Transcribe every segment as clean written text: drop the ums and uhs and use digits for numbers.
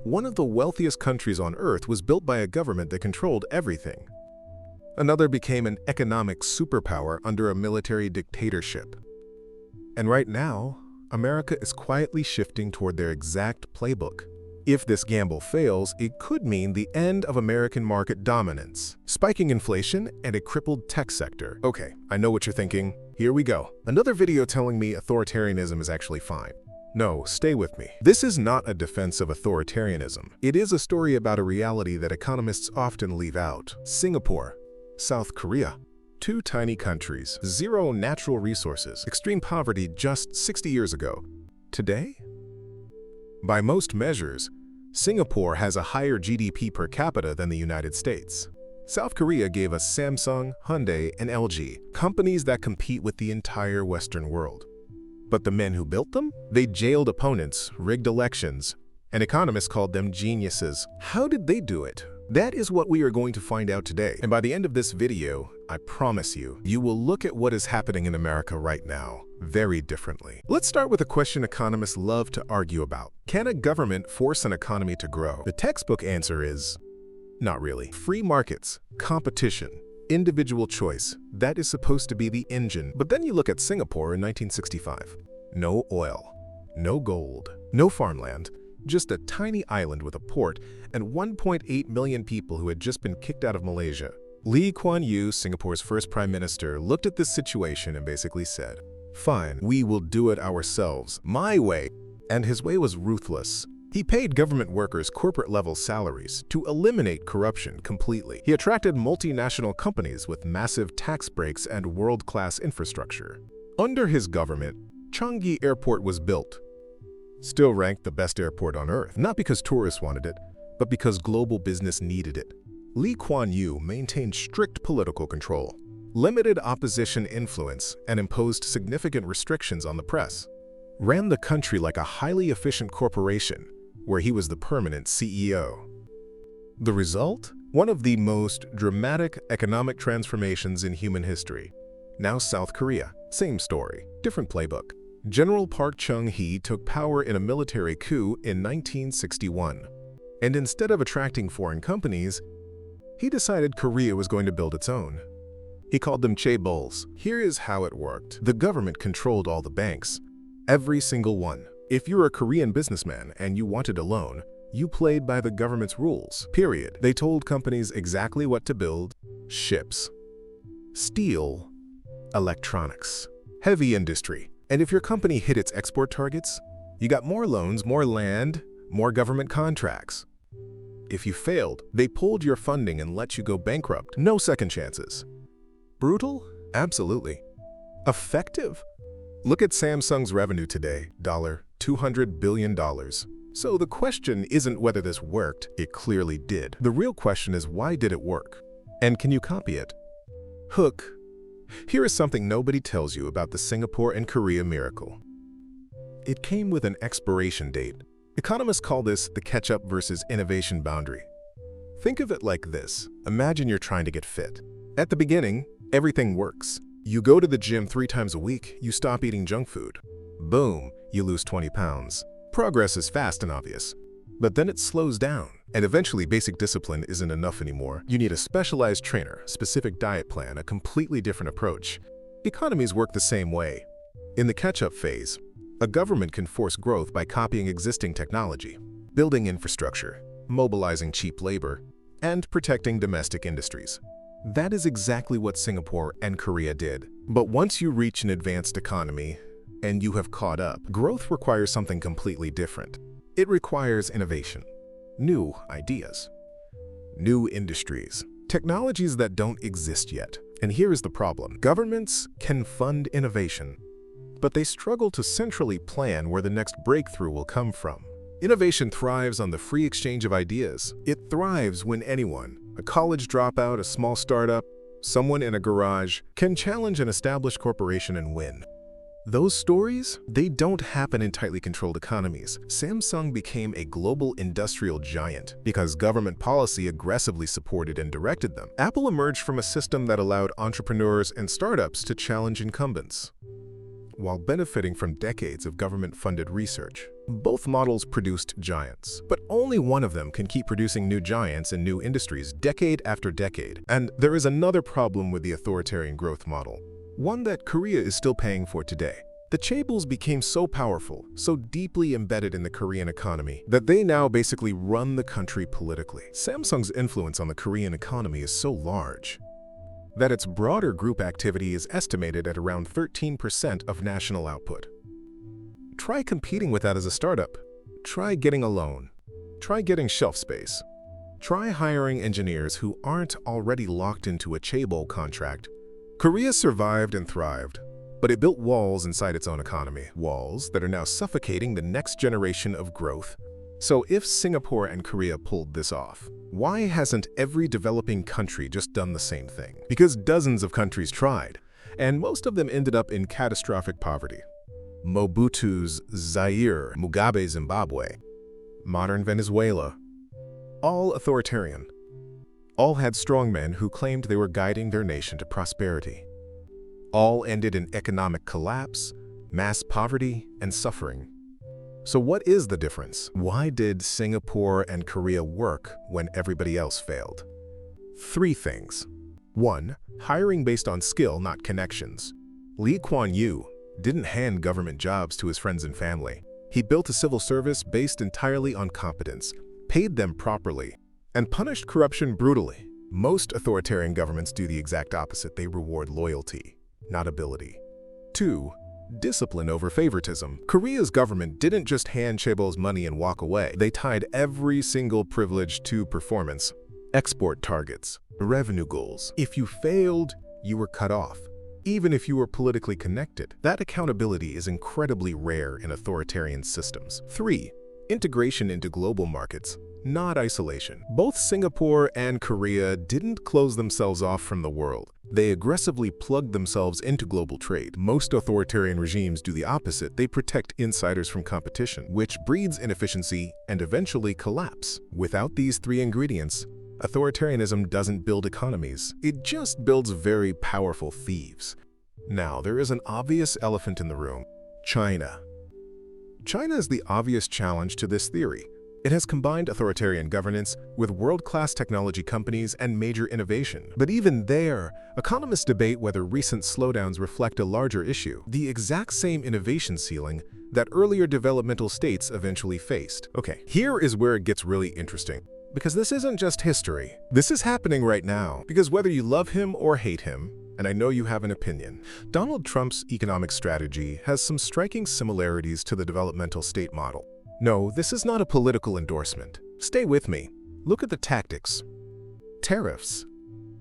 one of the wealthiest countries on Earth was built by a government that controlled everything. Another became an economic superpower under a military dictatorship. And right now, America is quietly shifting toward their exact playbook. If this gamble fails, it could mean the end of American market dominance, spiking inflation, and a crippled tech sector. Okay, I know what you're thinking. Here we go. Another video telling me authoritarianism is actually fine. No, stay with me. This is not a defense of authoritarianism. It is a story about a reality that economists often leave out. Singapore, South Korea. Two tiny countries, zero natural resources, extreme poverty just 60 years ago. Today? By most measures, Singapore has a higher GDP per capita than the United States. South Korea gave us Samsung, Hyundai, and LG, companies that compete with the entire Western world. But the men who built them? They jailed opponents, rigged elections, and economists called them geniuses. How did they do it? That is what we are going to find out today. And by the end of this video, I promise you, you will look at what is happening in America right now very differently. Let's start with a question economists love to argue about. Can a government force an economy to grow? The textbook answer is not really. Free markets, competition, individual choice, that is supposed to be the engine. But then you look at Singapore in 1965. No oil, no gold, no farmland, just a tiny island with a port and 1.8 million people who had just been kicked out of Malaysia. Kuan, Singapore's first prime minister, looked at this situation and basically said, "Fine, we will do it ourselves, my way." And his way was ruthless. He paid government workers corporate-level salaries to eliminate corruption completely. He attracted multinational companies with massive tax breaks and world-class infrastructure. Under his government, Chung Airport was built, still ranked the best airport on Earth, not because tourists wanted it, but because global business needed it. Kuan maintained strict political control, limited opposition influence, and imposed significant restrictions on the press. Ran the country like a highly efficient corporation, where he was the permanent CEO. The result? One of the most dramatic economic transformations in human history. Now South Korea, same story, different playbook. General Park Chung-hee took power in a military coup in 1961. And instead of attracting foreign companies, he decided Korea was going to build its own. He called them chaebols. Here is how it worked. The government controlled all the banks, every single one. If you're a Korean businessman and you wanted a loan, you played by the government's rules, period. They told companies exactly what to build: ships, steel, electronics, heavy industry. And if your company hit its export targets, you got more loans, more land, more government contracts. If you failed, they pulled your funding and let you go bankrupt. No second chances. Brutal? Absolutely. Effective? Look at Samsung's revenue today, $200 billion. So the question isn't whether this worked, it clearly did. The real question is, why did it work? And can you copy it? Hook. Here is something nobody tells you about the Singapore and Korea miracle. It came with an expiration date. Economists call this the catch-up versus innovation boundary. Think of it like this. Imagine you're trying to get fit. At the beginning, everything works. You go to the gym 3 times a week, you stop eating junk food. Boom, you lose 20 pounds. Progress is fast and obvious. But then it slows down, and eventually basic discipline isn't enough anymore. You need a specialized trainer, specific diet plan, a completely different approach. Economies work the same way. In the catch-up phase, a government can force growth by copying existing technology, building infrastructure, mobilizing cheap labor, and protecting domestic industries. That is exactly what Singapore and Korea did. But once you reach an advanced economy and you have caught up, growth requires something completely different. It requires innovation, new ideas, new industries, technologies that don't exist yet. And here is the problem. Governments can fund innovation, but they struggle to centrally plan where the next breakthrough will come from. Innovation thrives on the free exchange of ideas. It thrives when anyone, a college dropout, a small startup, someone in a garage, can challenge an established corporation and win. Those stories, they don't happen in tightly controlled economies. Samsung became a global industrial giant because government policy aggressively supported and directed them. Apple emerged from a system that allowed entrepreneurs and startups to challenge incumbents. while benefiting from decades of government-funded research. Both models produced giants, but only one of them can keep producing new giants in new industries decade after decade. And there is another problem with the authoritarian growth model, one that Korea is still paying for today. The chaebols became so powerful, so deeply embedded in the Korean economy, that they now basically run the country politically. Samsung's influence on the Korean economy is so large that its broader group activity is estimated at around 13% of national output. Try competing with that as a startup. Try getting a loan. Try getting shelf space. Try hiring engineers who aren't already locked into a chaebol contract. Korea survived and thrived, but it built walls inside its own economy, walls that are now suffocating the next generation of growth. So if Singapore and Korea pulled this off, why hasn't every developing country just done the same thing? Because dozens of countries tried, and most of them ended up in catastrophic poverty. Mobutu's Zaire, Mugabe's Zimbabwe, modern Venezuela, all authoritarian. All had strongmen who claimed they were guiding their nation to prosperity. All ended in economic collapse, mass poverty, and suffering. So what is the difference? Why did Singapore and Korea work when everybody else failed? 3 things. 1. Hiring based on skill, not connections. Lee Kuan Yew didn't hand government jobs to his friends and family. He built a civil service based entirely on competence, paid them properly, and punished corruption brutally. Most authoritarian governments do the exact opposite. They reward loyalty, not ability. 2. Discipline over favoritism. Korea's government didn't just hand chaebols money and walk away. They tied every single privilege to performance, export targets, revenue goals. If you failed, you were cut off. Even if you were politically connected, that accountability is incredibly rare in authoritarian systems. 3. Integration into global markets, not isolation. Both Singapore and Korea didn't close themselves off from the world. They aggressively plugged themselves into global trade. Most authoritarian regimes do the opposite. They protect insiders from competition, which breeds inefficiency and eventually collapse. Without these 3 ingredients, authoritarianism doesn't build economies. It just builds very powerful thieves. Now, there is an obvious elephant in the room: China. China is the obvious challenge to this theory. It has combined authoritarian governance with world-class technology companies and major innovation. But even there, economists debate whether recent slowdowns reflect a larger issue, the exact same innovation ceiling that earlier developmental states eventually faced. Okay, here is where it gets really interesting, because this isn't just history. This is happening right now, because whether you love him or hate him, and I know you have an opinion, Donald Trump's economic strategy has some striking similarities to the developmental state model. No, this is not a political endorsement. Stay with me. Look at the tactics. Tariffs.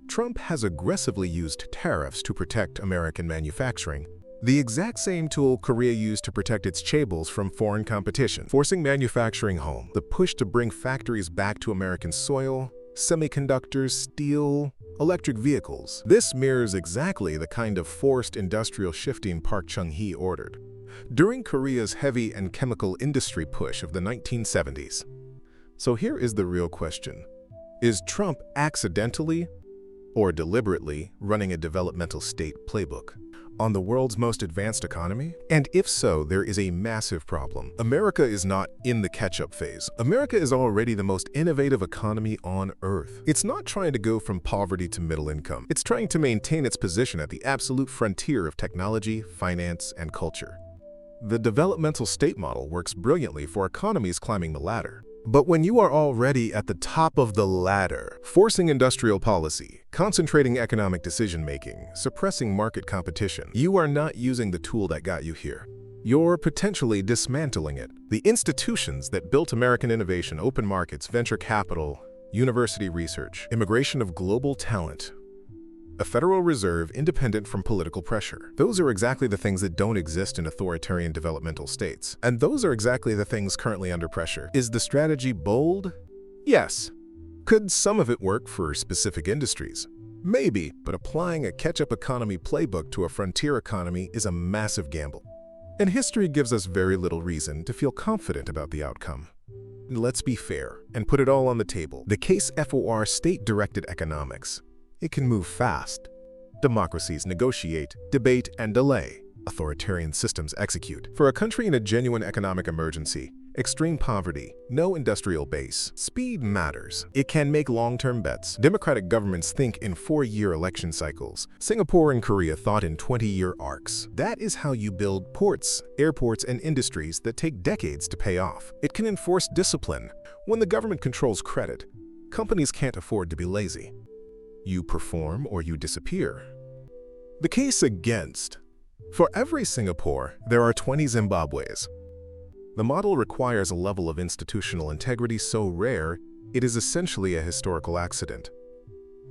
Trump has aggressively used tariffs to protect American manufacturing, the exact same tool Korea used to protect its chaebols from foreign competition, forcing manufacturing home. The push to bring factories back to American soil, semiconductors, steel, electric vehicles. This mirrors exactly the kind of forced industrial shifting Park Chung-hee ordered during Korea's heavy and chemical industry push of the 1970s. So here is the real question. Is Trump accidentally or deliberately running a developmental state playbook on the world's most advanced economy? And if so, there is a massive problem. America is not in the catch-up phase. America is already the most innovative economy on Earth. It's not trying to go from poverty to middle income. It's trying to maintain its position at the absolute frontier of technology, finance, and culture. The developmental state model works brilliantly for economies climbing the ladder. But when you are already at the top of the ladder, forcing industrial policy, concentrating economic decision-making, suppressing market competition, you are not using the tool that got you here. You're potentially dismantling it. The institutions that built American innovation, open markets, venture capital, university research, immigration of global talent, a Federal Reserve independent from political pressure. Those are exactly the things that don't exist in authoritarian developmental states. And those are exactly the things currently under pressure. Is the strategy bold? Yes. Could some of it work for specific industries? Maybe, but applying a catch-up economy playbook to a frontier economy is a massive gamble. And history gives us very little reason to feel confident about the outcome. Let's be fair and put it all on the table. The case for state-directed economics. It can move fast. Democracies negotiate, debate, and delay. authoritarian systems execute. For a country in a genuine economic emergency, extreme poverty, no industrial base, speed matters. It can make long-term bets. Democratic governments think in 4-year election cycles. Singapore and Korea thought in 20-year arcs. That is how you build ports, airports, and industries that take decades to pay off. It can enforce discipline. When the government controls credit, companies can't afford to be lazy. You perform or you disappear. The case against. For every Singapore, there are 20 Zimbabwes. The model requires a level of institutional integrity so rare, it is essentially a historical accident.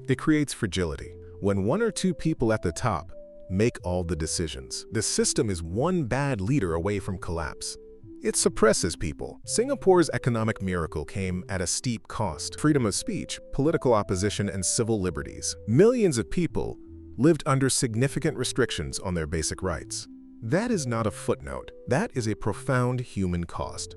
It creates fragility. When 1 or 2 people at the top make all the decisions, the system is one bad leader away from collapse. It suppresses people. Singapore's economic miracle came at a steep cost. Freedom of speech, political opposition, and civil liberties. Millions of people lived under significant restrictions on their basic rights. That is not a footnote. That is a profound human cost.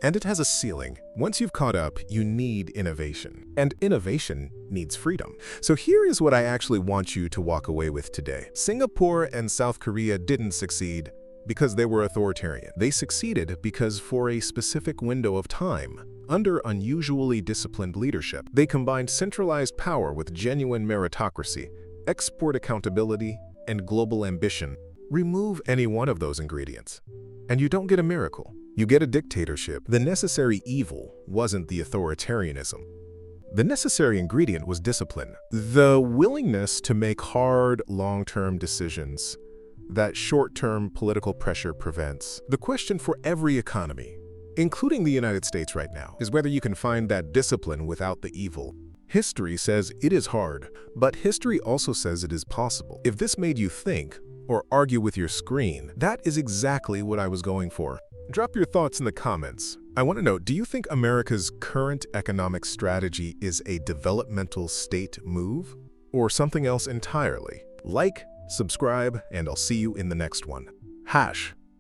And it has a ceiling. Once you've caught up, you need innovation. And innovation needs freedom. So here is what I actually want you to walk away with today. Singapore and South Korea didn't succeed because they were authoritarian. They succeeded because for a specific window of time, under unusually disciplined leadership, they combined centralized power with genuine meritocracy, export accountability, and global ambition. Remove any one of those ingredients, and you don't get a miracle. You get a dictatorship. The necessary evil wasn't the authoritarianism. The necessary ingredient was discipline. The willingness to make hard, long-term decisions that short-term political pressure prevents. The question for every economy, including the United States right now, is whether you can find that discipline without the evil. History says it is hard, but history also says it is possible. If this made you think, or argue with your screen, that is exactly what I was going for. Drop your thoughts in the comments. I want to know, do you think America's current economic strategy is a developmental state move or something else entirely? Like, subscribe, and I'll see you in the next one. #